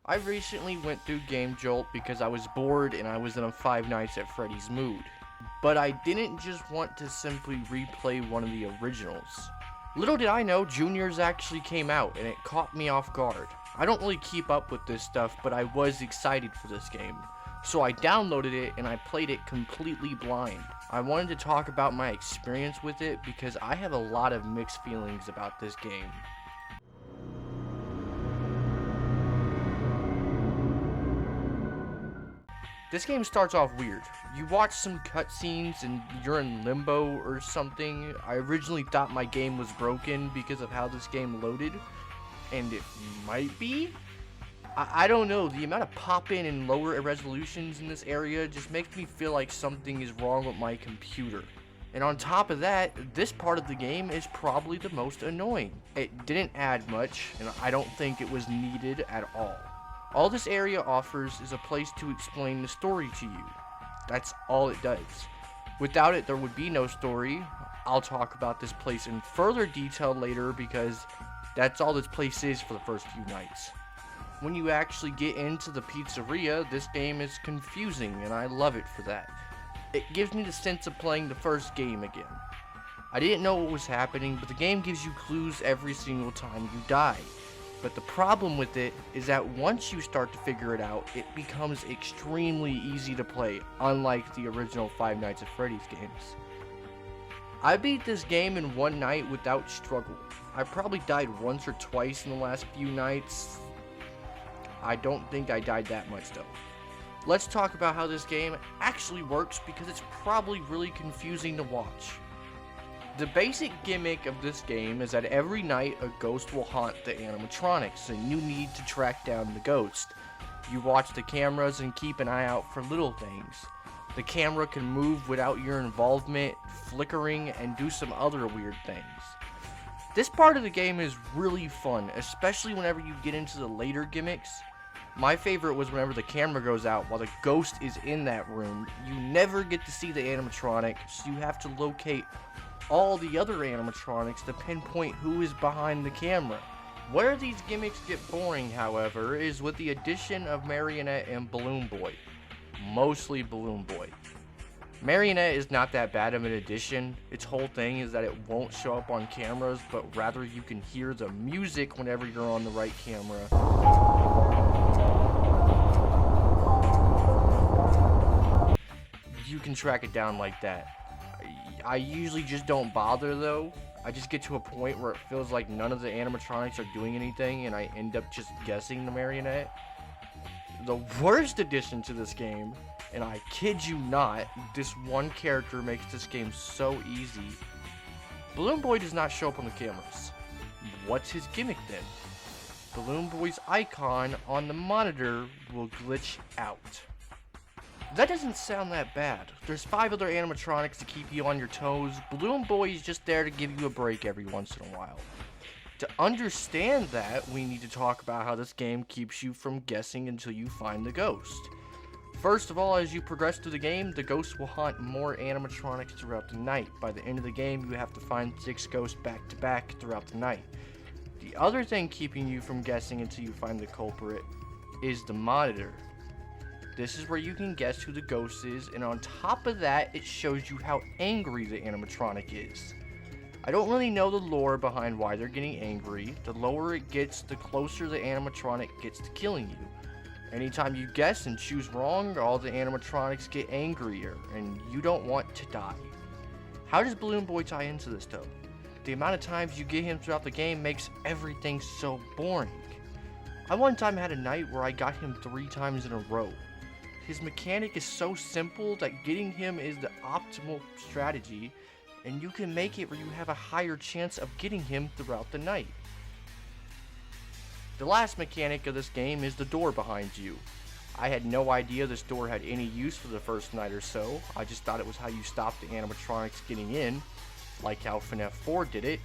I recently went through Game Jolt because I was bored and I was in a Five Nights at Freddy's mood. But I didn't just want to simply replay one of the originals. Little did I know Juniors actually came out and it caught me off guard. I don't really keep up with this stuff, but I was excited for this game. So I downloaded it and I played it completely blind. I wanted to talk about my experience with it because I have a lot of mixed feelings about this game. This game starts off weird. You watch some cutscenes and you're in limbo or something. I originally thought my game was broken because of how this game loaded, and it might be. I don't know, the amount of pop-in and lower resolutions in this area just makes me feel like something is wrong with my computer. And on top of that, this part of the game is probably the most annoying. It didn't add much, and I don't think it was needed at all. All this area offers is a place to explain the story to you. That's all it does. Without it, there would be no story. I'll talk about this place in further detail later because that's all this place is for the first few nights. When you actually get into the pizzeria, this game is confusing and I love it for that. It gives me the sense of playing the first game again. I didn't know what was happening, but the game gives you clues every single time you die. But the problem with it is that once you start to figure it out, it becomes extremely easy to play, unlike the original Five Nights at Freddy's games. I beat this game in one night without struggle. I probably died once or twice in the last few nights. I don't think I died that much though. Let's talk about how this game actually works because it's probably really confusing to watch. The basic gimmick of this game is that every night a ghost will haunt the animatronics and you need to track down the ghost. You watch the cameras and keep an eye out for little things. The camera can move without your involvement, flickering, and do some other weird things. This part of the game is really fun, especially whenever you get into the later gimmicks. My favorite was whenever the camera goes out while the ghost is in that room. You never get to see the animatronic, so you have to locate all the other animatronics to pinpoint who is behind the camera. Where these gimmicks get boring, however, is with the addition of Marionette and Balloon Boy. Mostly Balloon Boy. Marionette is not that bad of an addition. Its whole thing is that it won't show up on cameras, but rather you can hear the music whenever you're on the right camera. You can track it down like that. I usually just don't bother though. I just get to a point where it feels like none of the animatronics are doing anything and I end up just guessing the Marionette. The worst addition to this game, and I kid you not, this one character makes this game so easy. Balloon Boy does not show up on the cameras. What's his gimmick then? Balloon Boy's icon on the monitor will glitch out. That doesn't sound that bad. There's 5 other animatronics to keep you on your toes. Balloon Boy is just there to give you a break every once in a while. To understand that, we need to talk about how this game keeps you from guessing until you find the ghost. First of all, as you progress through the game, the ghost will haunt more animatronics throughout the night. By the end of the game, you have to find 6 ghosts back to back throughout the night. The other thing keeping you from guessing until you find the culprit is the monitor. This is where you can guess who the ghost is, and on top of that, it shows you how angry the animatronic is. I don't really know the lore behind why they're getting angry. The lower it gets, the closer the animatronic gets to killing you. Anytime you guess and choose wrong, all the animatronics get angrier, and you don't want to die. How does Balloon Boy tie into this though? The amount of times you get him throughout the game makes everything so boring. I one time had a night where I got him 3 times in a row. His mechanic is so simple that getting him is the optimal strategy, and you can make it where you have a higher chance of getting him throughout the night. The last mechanic of this game is the door behind you. I had no idea this door had any use for the first night or so. I just thought it was how you stop the animatronics getting in, like how FNAF 4 did it.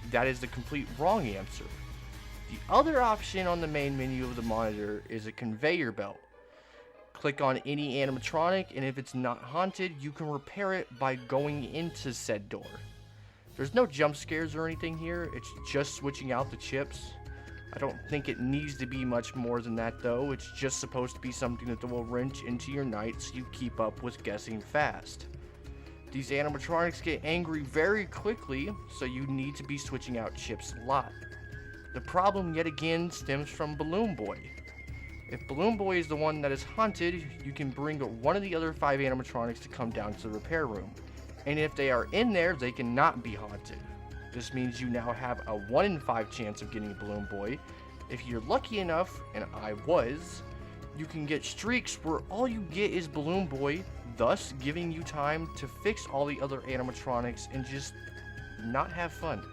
That is the complete wrong answer. The other option on the main menu of the monitor is a conveyor belt. Click on any animatronic, and if it's not haunted, you can repair it by going into said door. There's no jump scares or anything here, it's just switching out the chips. I don't think it needs to be much more than that though. It's just supposed to be something that will wrench into your night so you keep up with guessing fast. These animatronics get angry very quickly, so you need to be switching out chips a lot. The problem yet again stems from Balloon Boy. If Balloon Boy is the one that is haunted, you can bring one of the other 5 animatronics to come down to the repair room. And if they are in there, they cannot be haunted. This means you now have a 1 in 5 chance of getting Balloon Boy. If you're lucky enough, and I was, you can get streaks where all you get is Balloon Boy, thus giving you time to fix all the other animatronics and just not have fun.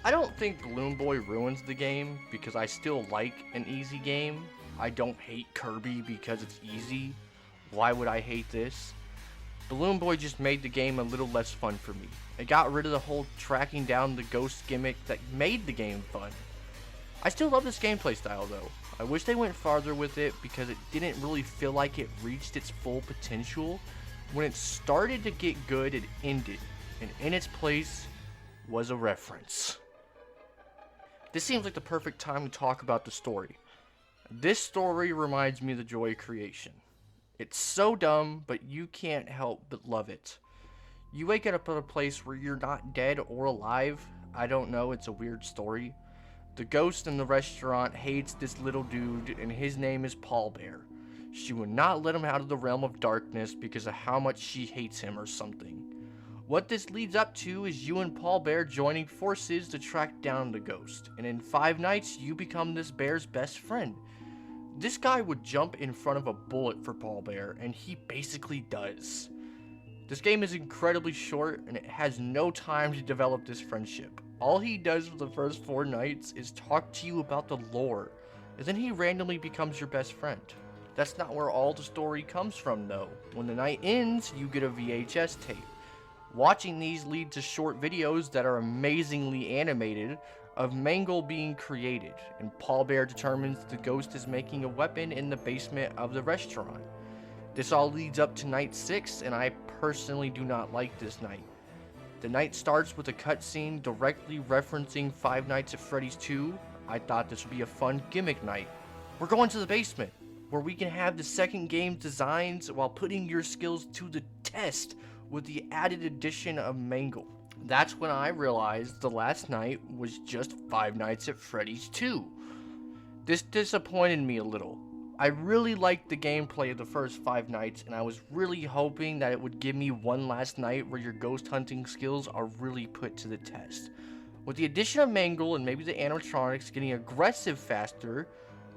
I don't think Balloon Boy ruins the game because I still like an easy game. I don't hate Kirby because it's easy. Why would I hate this? Balloon Boy just made the game a little less fun for me. It got rid of the whole tracking down the ghost gimmick that made the game fun. I still love this gameplay style though. I wish they went farther with it because it didn't really feel like it reached its full potential. When it started to get good, it ended, and in its place was a reference. This seems like the perfect time to talk about the story. This story reminds me of the Joy of Creation. It's so dumb, but you can't help but love it. You wake up at a place where you're not dead or alive. I don't know, it's a weird story. The ghost in the restaurant hates this little dude, and his name is Paul Bear. She would not let him out of the realm of darkness because of how much she hates him or something. What this leads up to is you and Paul Bear joining forces to track down the ghost, and in 5 nights you become this bear's best friend. This guy would jump in front of a bullet for Paul Bear, and he basically does. This game is incredibly short, and it has no time to develop this friendship. All he does for the first 4 nights is talk to you about the lore, and then he randomly becomes your best friend. That's not where all the story comes from though. When the night ends, you get a VHS tape. Watching these lead to short videos that are amazingly animated of Mangle being created, and Paul Bear determines the ghost is making a weapon in the basement of the restaurant. This all leads up to night 6, and I personally do not like this night. The night starts with a cutscene directly referencing Five Nights at Freddy's 2. I thought this would be a fun gimmick night. We're going to the basement, where we can have the second game's designs while putting your skills to the test with the added addition of Mangle. That's when I realized the last night was just Five Nights at Freddy's 2. This disappointed me a little. I really liked the gameplay of the first 5 nights, and I was really hoping that it would give me one last night where your ghost hunting skills are really put to the test. With the addition of Mangle and maybe the animatronics getting aggressive faster,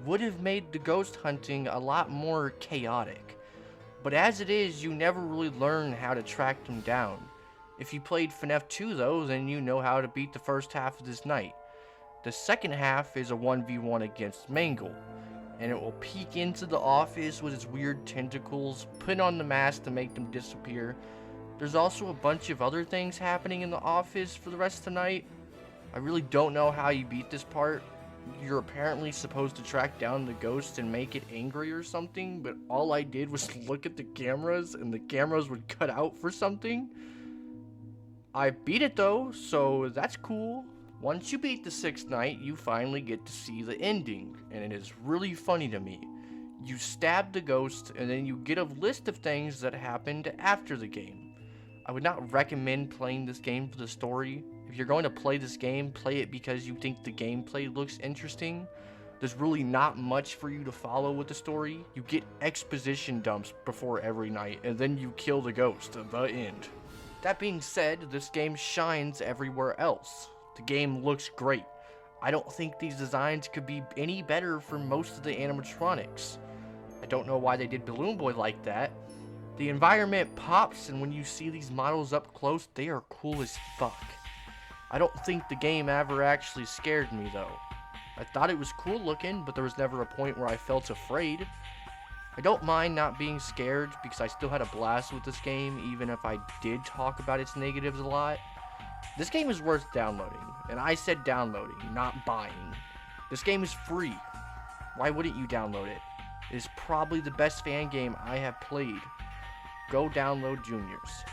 would have made the ghost hunting a lot more chaotic. But as it is, you never really learn how to track them down. If you played FNAF 2 though, then you know how to beat the first half of this night. The second half is a 1v1 against Mangle, and it will peek into the office with its weird tentacles, put on the mask to make them disappear. There's also a bunch of other things happening in the office for the rest of the night. I really don't know how you beat this part. You're apparently supposed to track down the ghost and make it angry or something, but all I did was look at the cameras and the cameras would cut out for something. I beat it though, so that's cool. Once you beat the 6th night, you finally get to see the ending, and it is really funny to me. You stab the ghost, and then you get a list of things that happened after the game. I would not recommend playing this game for the story. If you're going to play this game, play it because you think the gameplay looks interesting. There's really not much for you to follow with the story. You get exposition dumps before every night, and then you kill the ghost at the end. That being said, this game shines everywhere else. The game looks great. I don't think these designs could be any better for most of the animatronics. I don't know why they did Balloon Boy like that. The environment pops, and when you see these models up close, they are cool as fuck. I don't think the game ever actually scared me though. I thought it was cool looking, but there was never a point where I felt afraid. I don't mind not being scared because I still had a blast with this game, even if I did talk about its negatives a lot. This game is worth downloading, and I said downloading, not buying. This game is free. Why wouldn't you download it? It is probably the best fan game I have played. Go download Juniors.